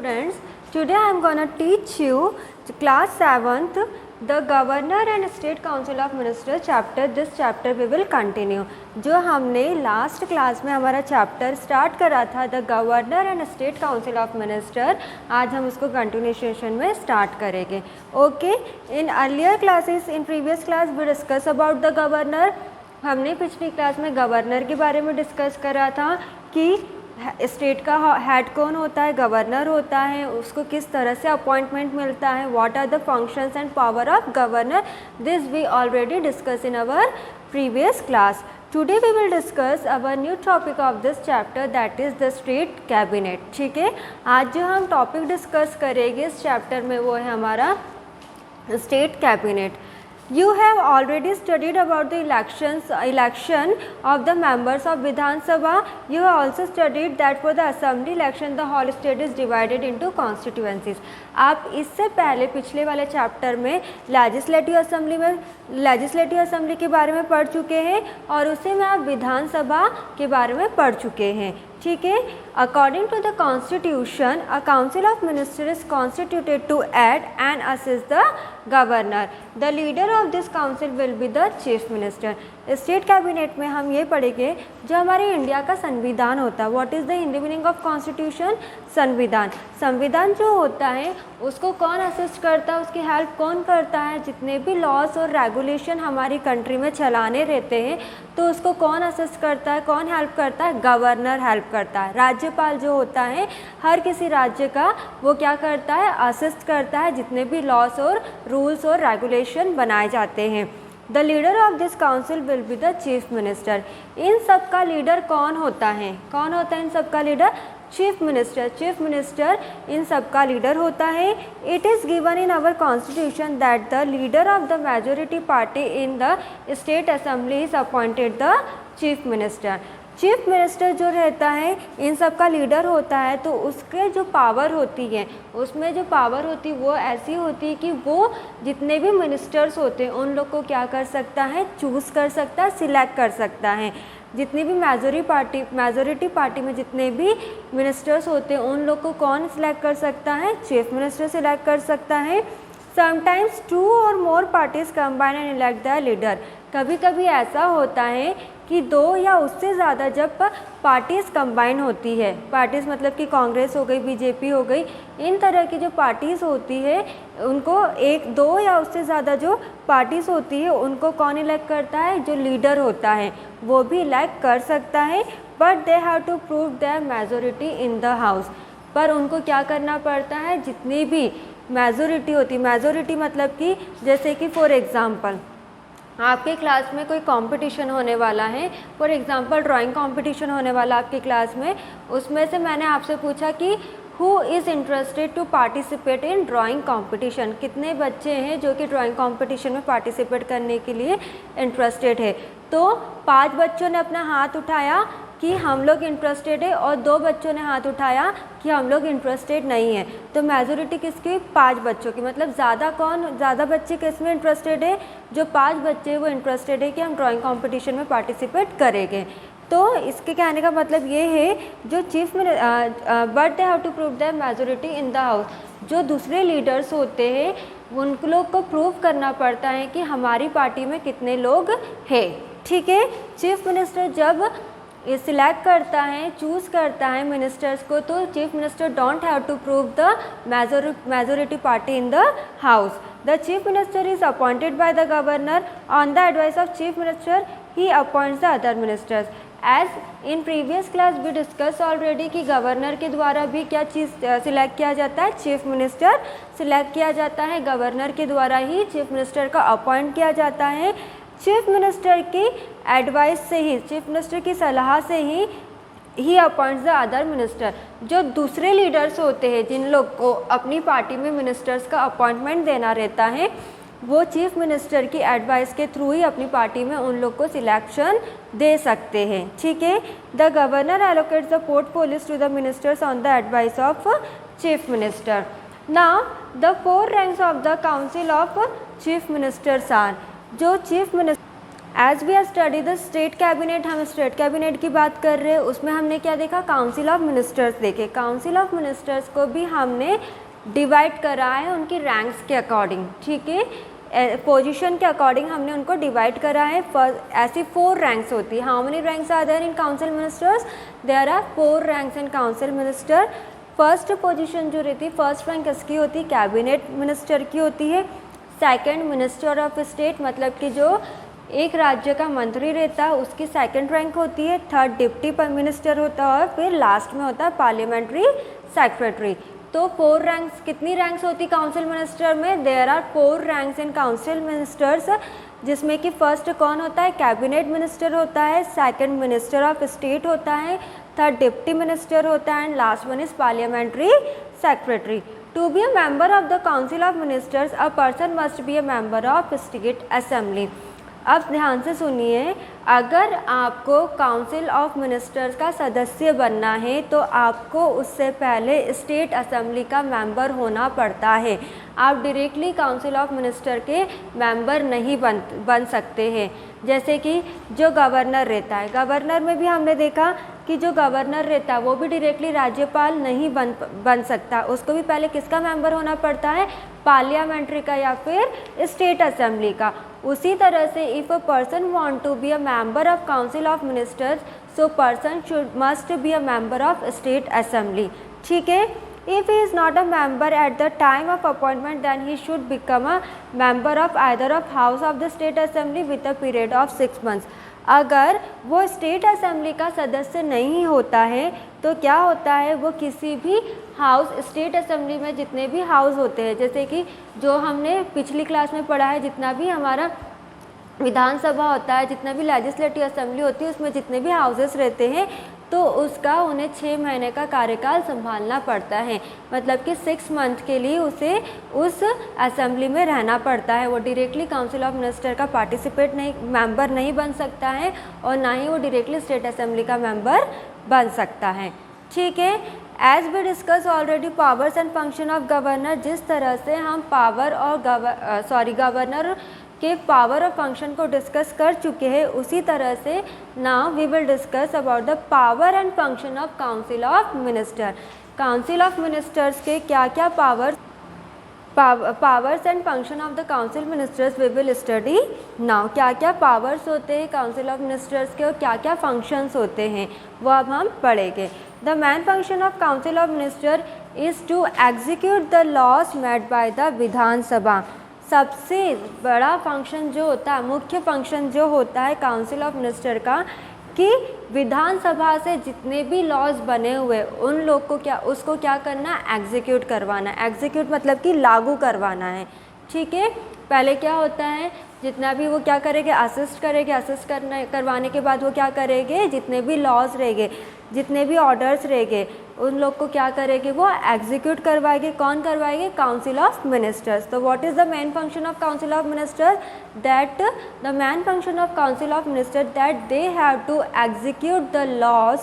students, today I am gonna teach you class 7th the Governor and State Council of Ministers chapter. This chapter we will continue. जो हमने last class में हमारा chapter start करा था the governor and state council of minister, आज हम उसको continuation में स्टार्ट करेंगे. Okay, in earlier classes in previous class we discuss about the governor. हमने पिछली क्लास में गवर्नर के बारे में डिस्कस करा था कि स्टेट का हेड कौन होता है, गवर्नर होता है, उसको किस तरह से अपॉइंटमेंट मिलता है, what are the functions and power of governor. This we already discuss in our previous class. Today we will discuss our new topic of this chapter that is the state cabinet. ठीक है, आज जो हम topic discuss करेंगे इस chapter में वो है हमारा state cabinet. You have already studied about the election of the members of Vidhan Sabha. You have also studied that for the assembly election the whole state is divided into constituencies. आप इससे पहले पिछले वाले chapter में legislative assembly के बारे में पढ़ चुके हैं और उसी में आप विधानसभा के बारे में पढ़ चुके हैं. ठीक है, according to the constitution a council of minister is constituted to aid and assist the governor. The leader of this council will be the chief minister. State cabinet में हम ये पढ़ेंगे जो हमारे इंडिया का संविधान होता है. What is the Hindi meaning of constitution? संविधान. संविधान जो होता है उसको कौन असिस्ट करता है, उसकी हेल्प कौन करता है, जितने भी लॉस और रेगुलेशन हमारी कंट्री में चलाने रहते हैं तो उसको कौन असिस्ट करता है, कौन हेल्प करता है? गवर्नर हेल्प करता है. राज्यपाल जो होता है हर किसी राज्य का वो क्या करता है? असिस्ट करता है जितने भी लॉस और रूल्स और रेगुलेशन बनाए जाते हैं. The leader of this council will be the chief minister. इन सब का लीडर कौन होता है? कौन होता है इन सब का leader? Chief minister. Chief minister इन सब का लीडर होता है. It is given in our constitution that the leader of the majority party in the state assembly is appointed the chief minister. Chief minister जो रहता है इन सब का लीडर होता है तो उसके जो पावर होती है उसमें जो पावर होती है वो ऐसी होती है कि वो जितने भी मिनिस्टर्स होते हैं उन लोग को क्या कर सकता है? चूज़ कर सकता है, सिलेक्ट कर सकता है. जितनी भी मेजोरिटी पार्टी में जितने भी मिनिस्टर्स होते हैं उन लोग को कौन सिलेक्ट कर सकता है? चीफ मिनिस्टर सिलेक्ट कर सकता है. समटाइम्स 2 और more parties combine and elect the leader. कभी कभी ऐसा होता है कि 2 या उससे ज़्यादा जब पार्टीज़ कंबाइन होती है, पार्टीज़ मतलब कि कांग्रेस हो गई, बीजेपी हो गई, इन तरह की जो पार्टीज़ होती है उनको 1-2 या उससे ज़्यादा जो पार्टीज़ होती है उनको कौन इलेक्ट करता है? जो लीडर होता है वो भी इलेक्ट कर सकता है. But they have to prove their majority in the house. पर उनको क्या करना पड़ता है? जितनी भी मेजोरिटी होती, मेजोरिटी मतलब कि जैसे कि फॉर एग्ज़ाम्पल आपके क्लास में कोई कंपटीशन होने वाला है, फॉर एग्जांपल ड्राइंग कंपटीशन होने वाला आपकी क्लास में, उसमें से मैंने आपसे पूछा कि who is interested to participate in drawing competition. कितने बच्चे हैं जो कि ड्राइंग कंपटीशन में पार्टिसिपेट करने के लिए इंटरेस्टेड है? तो 5 बच्चों ने अपना हाथ उठाया कि हम लोग इंटरेस्टेड है और 2 बच्चों ने हाथ उठाया कि हम लोग इंटरेस्टेड नहीं है. तो मेजोरिटी किसकी? 5 बच्चों की. मतलब ज़्यादा बच्चे किस में इंटरेस्टेड है? जो 5 बच्चे वो इंटरेस्टेड है कि हम ड्राइंग कंपटीशन में पार्टिसिपेट करेंगे. तो इसके कहने का मतलब ये है जो चीफ में but they have to prove the majority in the house. जो दूसरे लीडर्स होते हैं उन लोग को प्रूव करना पड़ता है कि हमारी पार्टी में कितने लोग हैं. ठीक है, चीफ मिनिस्टर जब सिलेक्ट करता है, चूज़ करता है मिनिस्टर्स को, तो chief minister don't have to prove the majority party in the house. The chief minister is appointed by the governor. On the advice of chief minister he appoints the other ministers. As in previous class we discuss already कि governor के द्वारा भी क्या चीज़ select किया जाता है? Chief minister select किया जाता है. गवर्नर के द्वारा ही चीफ मिनिस्टर का अपॉइंट किया जाता है. चीफ मिनिस्टर की एडवाइस से ही, चीफ मिनिस्टर की सलाह से ही अपॉइंट्स द अदर मिनिस्टर. जो दूसरे लीडर्स होते हैं जिन लोग को अपनी पार्टी में मिनिस्टर्स का अपॉइंटमेंट देना रहता है वो चीफ मिनिस्टर की एडवाइस के थ्रू ही अपनी पार्टी में उन लोग को सिलेक्शन दे सकते हैं. ठीक है, the governor allocates the portfolios to the ministers on the advice of chief minister. Now the 4 ranks of the council of chief ministers are. जो chief as we are study the state cabinet, हम state cabinet की बात कर रहे हैं, उसमें हमने क्या देखा, काउंसिल ऑफ मिनिस्टर्स देखे। काउंसिल ऑफ मिनिस्टर्स को भी हमने डिवाइड करा है उनकी रैंक्स के अकॉर्डिंग, ठीक है, पोजीशन के अकॉर्डिंग हमने उनको डिवाइड करा है। ऐसी 4 रैंक्स होती है। How many ranks are there in council ministers? There are 4 ranks in council minister. First position जो रहती है, फर्स्ट रैंक किसकी होती है? कैबिनेट मिनिस्टर की होती है। सेकंड मिनिस्टर ऑफ स्टेट, मतलब कि जो एक राज्य का मंत्री रहता है उसकी सेकंड रैंक होती है। थर्ड डिप्टी मिनिस्टर होता है और फिर लास्ट में होता है पार्लियामेंट्री सेक्रेटरी। तो 4 रैंक्स, कितनी रैंक्स होती काउंसिल मिनिस्टर में? There are 4 ranks in council ministers, जिसमें कि फर्स्ट कौन होता है? कैबिनेट मिनिस्टर होता है, सेकंड मिनिस्टर ऑफ स्टेट होता है, थर्ड डिप्टी मिनिस्टर होता है and last one is parliamentary secretary. To be a member of the council of ministers a person must be a member of state assembly. अब ध्यान से सुनिए, अगर आपको काउंसिल ऑफ मिनिस्टर्स का सदस्य बनना है तो आपको उससे पहले स्टेट असेंबली का मेंबर होना पड़ता है। आप डायरेक्टली काउंसिल ऑफ मिनिस्टर के मेंबर नहीं बन सकते हैं। जैसे कि जो गवर्नर रहता है, गवर्नर में भी हमने देखा कि जो गवर्नर रहता है वो भी डायरेक्टली राज्यपाल नहीं बन सकता, उसको भी पहले किसका मेंबर होना पड़ता है? पार्लियामेंट्री का या फिर स्टेट असेंबली का। उसी तरह से if a person want to be a member of council of ministers, so person must be a member of state assembly, ठीक है। If he is not a member at the time of appointment, then he should become a member of either of House of the State Assembly with a period of 6 months. अगर वो state assembly का सदस्य नहीं होता है तो क्या होता है, वो किसी भी हाउस, स्टेट असेंबली में जितने भी हाउस होते हैं, जैसे कि जो हमने पिछली क्लास में पढ़ा है, जितना भी हमारा विधानसभा होता है, जितना भी लेजिस्लेटिव असेंबली होती है, उसमें जितने भी हाउसेस रहते हैं तो उसका उन्हें 6 महीने का कार्यकाल संभालना पड़ता है। मतलब कि 6 मंथ के लिए उसे उस असेंबली में रहना पड़ता है। वो डायरेक्टली काउंसिल ऑफ मिनिस्टर का मेंबर नहीं बन सकता है और ना ही वो डायरेक्टली स्टेट असेंबली का मेंबर बन सकता है, ठीक है। As we discuss already powers and function of governor, जिस तरह से हम पावर और गवर्नर के पावर और फंक्शन को डिस्कस कर चुके हैं, उसी तरह से now we will discuss about the power and function of council of minister. Council of ministers के क्या क्या powers and function of the council ministers we will study now. क्या क्या पावर्स होते हैं काउंसिल ऑफ मिनिस्टर्स के और क्या क्या फंक्शंस होते हैं वो अब हम पढ़ेंगे। The main function of council of minister is to execute the laws made by the Vidhan Sabha. सबसे बड़ा फंक्शन जो होता है, मुख्य फंक्शन जो होता है काउंसिल ऑफ मिनिस्टर का, कि विधानसभा से जितने भी लॉज बने हुए उन लोग को उसको क्या करना, एग्जीक्यूट करवाना। एग्जीक्यूट मतलब कि लागू करवाना है, ठीक है। पहले क्या होता है, जितना भी वो क्या करेंगे, असिस्ट करवाने के बाद वो क्या करेंगे, जितने भी लॉज रहेंगे, जितने भी ऑर्डर्स रहेंगे, उन लोग को क्या करेंगे, वो एग्जीक्यूट करवाएंगे। कौन करवाएंगे? Council of ministers. तो what is the main function of council of ministers? That the main function of council of minister that they have to execute the laws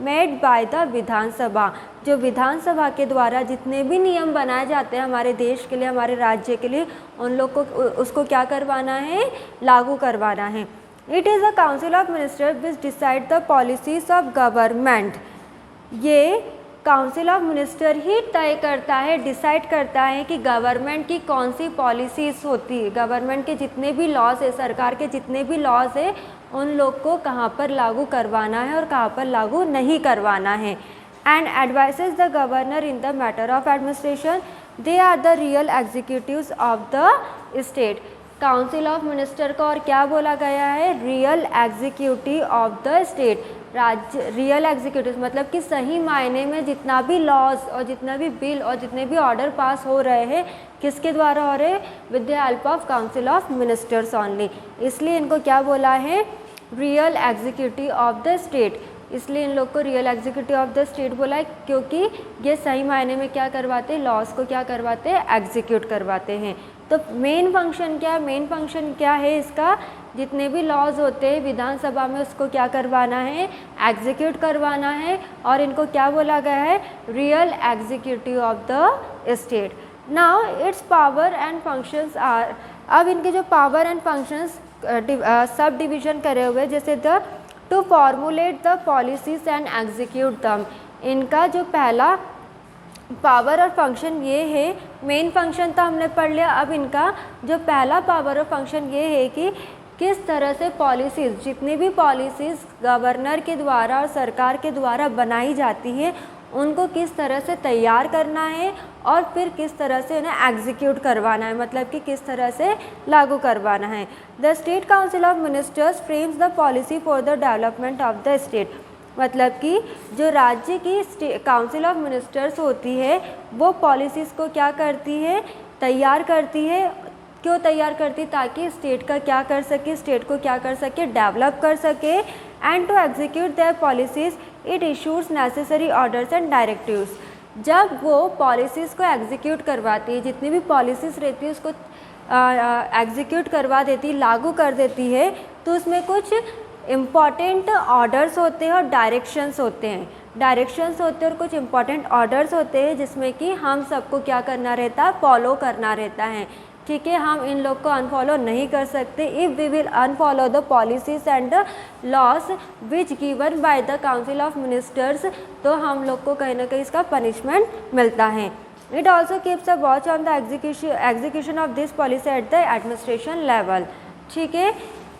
made by the Vidhan Sabha. जो विधानसभा के द्वारा जितने भी नियम बनाए जाते हैं हमारे देश के लिए, हमारे राज्य के लिए, उन लोग को उसको क्या करवाना है, लागू करवाना है। It is a council of minister which decide the policies of government. ये काउंसिल ऑफ मिनिस्टर ही तय करता है, डिसाइड करता है कि गवर्नमेंट की कौन सी पॉलिसीज़ होती है, गवर्नमेंट के जितने भी लॉज है, सरकार के जितने भी लॉज है, उन लोग को कहाँ पर लागू करवाना है और कहाँ पर लागू नहीं करवाना है। And advises the governor in the matter of administration, they are the real executives of the state. Council of minister को और क्या बोला गया है, real executive of the state. Real executive मतलब कि सही मायने में जितना भी लॉज और जितना भी बिल और जितने भी ऑर्डर पास हो रहे हैं, किसके द्वारा हो रहे हैं, with the help of council of ministers only. इसलिए इनको क्या बोला है, real executive of the state. इसलिए इन लोग को real executive of the state बोला है, क्योंकि ये सही मायने में क्या करवाते हैं, लॉज को क्या करवाते हैं, एग्जीक्यूट करवाते हैं। तो मेन फंक्शन क्या है, मेन फंक्शन क्या है इसका, जितने भी लॉज होते हैं विधानसभा में उसको क्या करवाना है, एग्जीक्यूट करवाना है। और इनको क्या बोला गया है, real executive of the state. Now its power and functions are, अब इनके जो पावर एंड फंक्शंस सब डिवीजन करे हुए, जैसे the to formulate the policies and execute them. इनका जो पहला पावर और फंक्शन ये है, मेन फंक्शन तो हमने पढ़ लिया, अब इनका जो पहला पावर और फंक्शन ये है कि किस तरह से पॉलिसीज़, जितनी भी पॉलिसीज़ गवर्नर के द्वारा और सरकार के द्वारा बनाई जाती है उनको किस तरह से तैयार करना है और फिर किस तरह से उन्हें एग्जीक्यूट करवाना है, मतलब कि किस तरह से लागू करवाना है। The state council of ministers frames the policy for the development of the state. मतलब कि जो राज्य की काउंसिल ऑफ मिनिस्टर्स होती है वो पॉलिसीज़ को क्या करती है, तैयार करती है। क्यों तैयार करती, ताकि स्टेट का क्या कर सके, स्टेट को क्या कर सके, डेवलप कर सके। And to execute their policies it issues necessary orders and directives. जब वो पॉलिसीज़ को एग्जीक्यूट करवाती है, जितनी भी पॉलिसीज़ रहती है उसको एग्जीक्यूट करवा देती, लागू कर देती है, तो उसमें कुछ इम्पॉर्टेंट ऑर्डर्स होते हैं और डायरेक्शंस होते हैं। डायरेक्शंस होते हैं और कुछ इम्पॉर्टेंट ऑर्डर्स होते हैं जिसमें कि हम सबको क्या करना रहता है, फॉलो करना रहता है। ठीक है, हम इन लोग को अनफॉलो नहीं कर सकते। If we will unfollow the policies and the laws which given by the council of ministers, तो हम लोग को कहीं ना कहीं इसका पनिशमेंट मिलता है। It also keeps a watch on the execution of this policy at the administration level. ठीक है,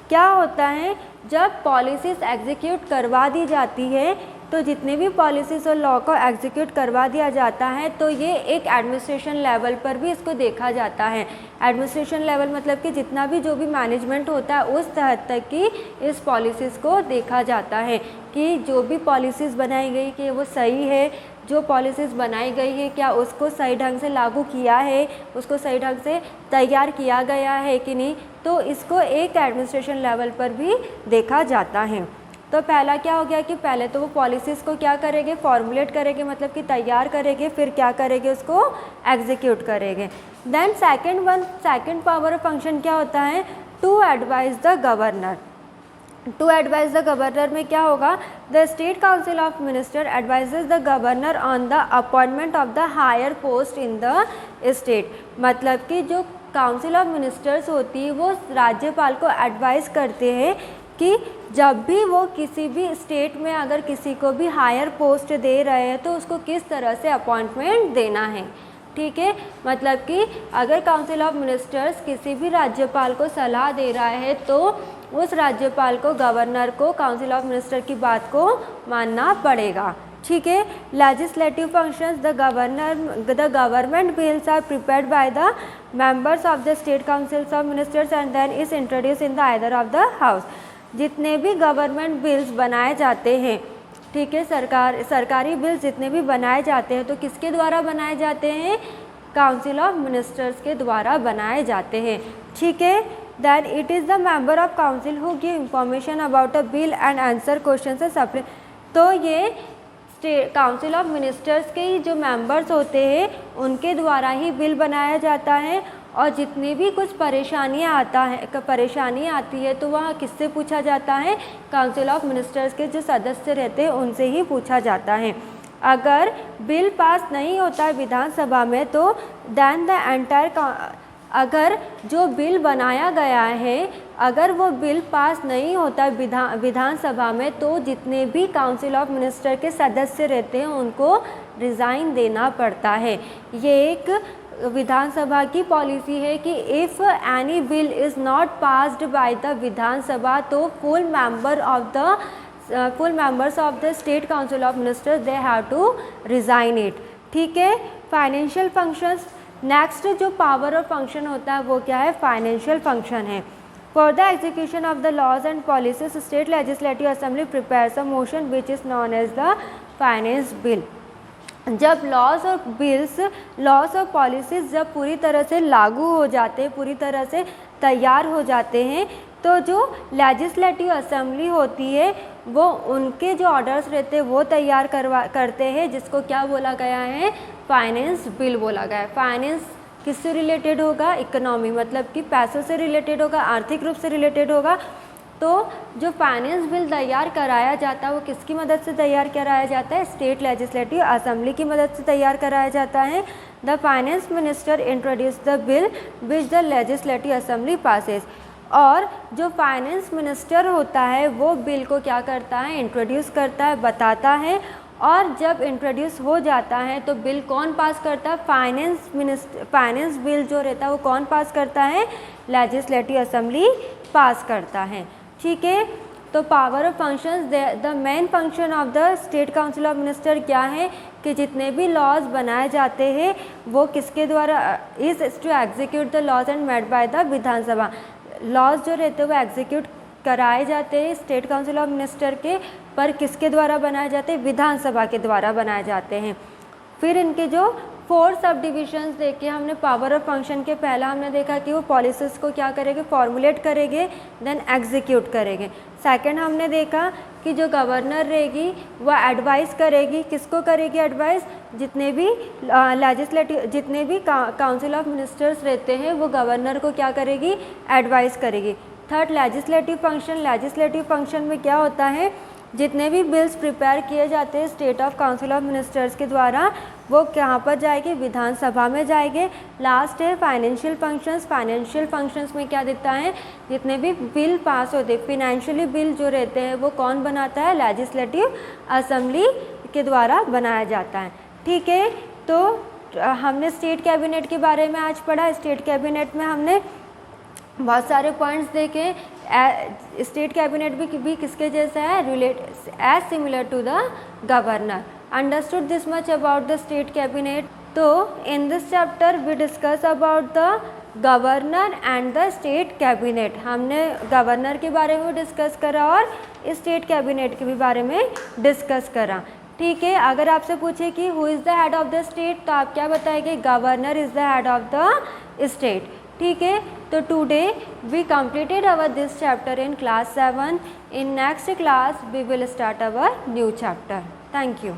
क्या होता है, जब पॉलिसीज़ एग्जीक्यूट करवा दी जाती है तो जितनी भी पॉलिसीज़ और लॉ को एग्जीक्यूट करवा दिया जाता है तो ये एक एडमिनिस्ट्रेशन लेवल पर भी इसको देखा जाता है। एडमिनिस्ट्रेशन लेवल मतलब कि जितना भी जो भी मैनेजमेंट होता है उस हद तक की इस पॉलिसीज़ को देखा जाता है कि जो भी पॉलिसीज़ बनाई गई कि वो सही है, जो पॉलिसीज़ बनाई गई है क्या उसको सही ढंग से लागू किया है, उसको सही ढंग से तैयार किया गया है कि नहीं, तो इसको एक एडमिनिस्ट्रेशन लेवल पर भी देखा जाता है। तो पहला क्या हो गया कि पहले तो वो पॉलिसीज़ को क्या करेंगे, फॉर्मुलेट करेंगे, मतलब कि तैयार करेंगे, फिर क्या करेंगे, उसको एग्जीक्यूट करेंगे। Then second power of function क्या होता है, to advise the governor. To advise the governor में क्या होगा, the state council of minister advises the governor on the appointment of the higher post in the state. मतलब कि जो council of ministers होती है वो राज्यपाल को एडवाइस करते हैं कि जब भी वो किसी भी स्टेट में अगर किसी को भी हायर पोस्ट दे रहे हैं तो उसको किस तरह से अपॉइंटमेंट देना है। ठीक है, मतलब कि अगर काउंसिल ऑफ मिनिस्टर्स किसी भी राज्यपाल को सलाह दे रहा है तो उस राज्यपाल को, गवर्नर को, काउंसिल ऑफ मिनिस्टर की बात को मानना पड़ेगा। ठीक है, legislative functions, the government bills are prepared by the members of the state councils of ministers and then is introduce in the either of the house. जितने भी गवर्नमेंट बिल्स बनाए जाते हैं, ठीक है, सरकारी बिल्स जितने भी बनाए जाते हैं तो किसके द्वारा बनाए जाते हैं, काउंसिल ऑफ मिनिस्टर्स के द्वारा बनाए जाते हैं। ठीक है, than it is the member of council who give information about a bill and answer question supply. तो ये काउंसिल ऑफ मिनिस्टर्स के ही जो मेंबर्स होते हैं उनके द्वारा ही बिल बनाया जाता है और जितनी भी कुछ परेशानी आती है तो वह किससे पूछा जाता है, काउंसिल ऑफ मिनिस्टर्स के जो सदस्य रहते हैं उनसे ही पूछा जाता है। अगर बिल पास नहीं होता है विधानसभा में तो देन द एंटायर, अगर जो बिल बनाया गया है अगर वो बिल पास नहीं होता विधानसभा में तो जितने भी काउंसिल ऑफ मिनिस्टर के सदस्य रहते हैं उनको रिज़ाइन देना पड़ता है। ये एक विधानसभा की पॉलिसी है कि if any bill is not passed by the Vidhan Sabha तो full members of the state council of ministers they have to resign it. ठीक है, फाइनेंशियल फंक्शंस, नेक्स्ट जो पावर और फंक्शन होता है वो क्या है, फाइनेंशियल फंक्शन है। For the execution of the laws and policies state legislative assembly prepares a motion which is known as the finance bill. जब लॉज और पॉलिसीज़ जब पूरी तरह से लागू हो जाते हैं, पूरी तरह से तैयार हो जाते हैं तो जो लेजिस्लेटिव असेंबली होती है वो उनके जो ऑर्डर्स रहते हैं वो तैयार करते हैं, जिसको क्या बोला गया है, फाइनेंस बिल बोला गया है। फाइनेंस किससे रिलेटेड होगा, इकोनॉमी, मतलब कि पैसों से रिलेटेड होगा, आर्थिक रूप से रिलेटेड होगा। तो जो फाइनेंस बिल तैयार कराया जाता है वो किसकी मदद से तैयार कराया जाता है, स्टेट लेजिस्लेटिव असेंबली की मदद से तैयार कराया जाता है। The finance minister introduce the bill which the legislative assembly passes. और जो फाइनेंस मिनिस्टर होता है वो बिल को क्या करता है, इंट्रोड्यूस करता है, बताता है, और जब इंट्रोड्यूस हो जाता है तो बिल कौन पास करता है, फाइनेंस बिल जो रहता है वो कौन पास करता है, लेजिस्लेटिव असेंबली पास करता है। ठीक है, तो power of functions, the main function of the state council of minister क्या है कि जितने भी लॉज बनाए जाते हैं वो किसके द्वारा, is to execute the laws and made by the Vidhansabha. Laws जो रहते हैं वो एग्जीक्यूट कराए जाते हैं स्टेट काउंसिल ऑफ मिनिस्टर के, पर किसके द्वारा बनाए जाते हैं, विधानसभा के द्वारा बनाए जाते हैं। फिर इनके जो 4 सब डिविजन्स देखे हमने पावर ऑफ फंक्शन के, पहला हमने देखा कि वो पॉलिसीज़ को क्या करेंगे, फॉर्मुलेट करेंगे, देन एग्जीक्यूट करेंगे। सेकंड हमने देखा कि जो गवर्नर रहेगी वह एडवाइस करेगी, किसको करेगी एडवाइस, जितने भी लेजिस्लेटिव, जितने भी काउंसिल ऑफ मिनिस्टर्स रहते हैं वो गवर्नर को क्या करेगी, एडवाइस करेगी। थर्ड लेजिस्लेटिव फंक्शन में क्या होता है, जितने भी बिल्स प्रिपेयर किए जाते हैं state of council of ministers के द्वारा वो कहाँ पर जाएंगे, विधानसभा में जाएंगे। लास्ट है फाइनेंशियल फंक्शंस में क्या देता है, जितने भी बिल पास होते हैं फिनेंशियली बिल जो रहते हैं वो कौन बनाता है, लेजिस्लेटिव असेंबली के द्वारा बनाया जाता है। ठीक है, तो हमने स्टेट कैबिनेट के बारे में आज पढ़ा। स्टेट कैबिनेट में हमने बहुत सारे पॉइंट्स देखे। स्टेट कैबिनेट भी किसके जैसा है, as similar to the governor. Understood this much about the state cabinet. तो in this chapter we discuss about the governor and the state cabinet. हमने गवर्नर के बारे में डिस्कस करा और स्टेट कैबिनेट के भी बारे में डिस्कस करा। ठीक है, अगर आपसे पूछे कि who is the head of the state तो आप क्या बताएंगे, governor is the head of the state. ठीक है, तो today we completed our this chapter in class 7. In next class we will start our new chapter. Thank you.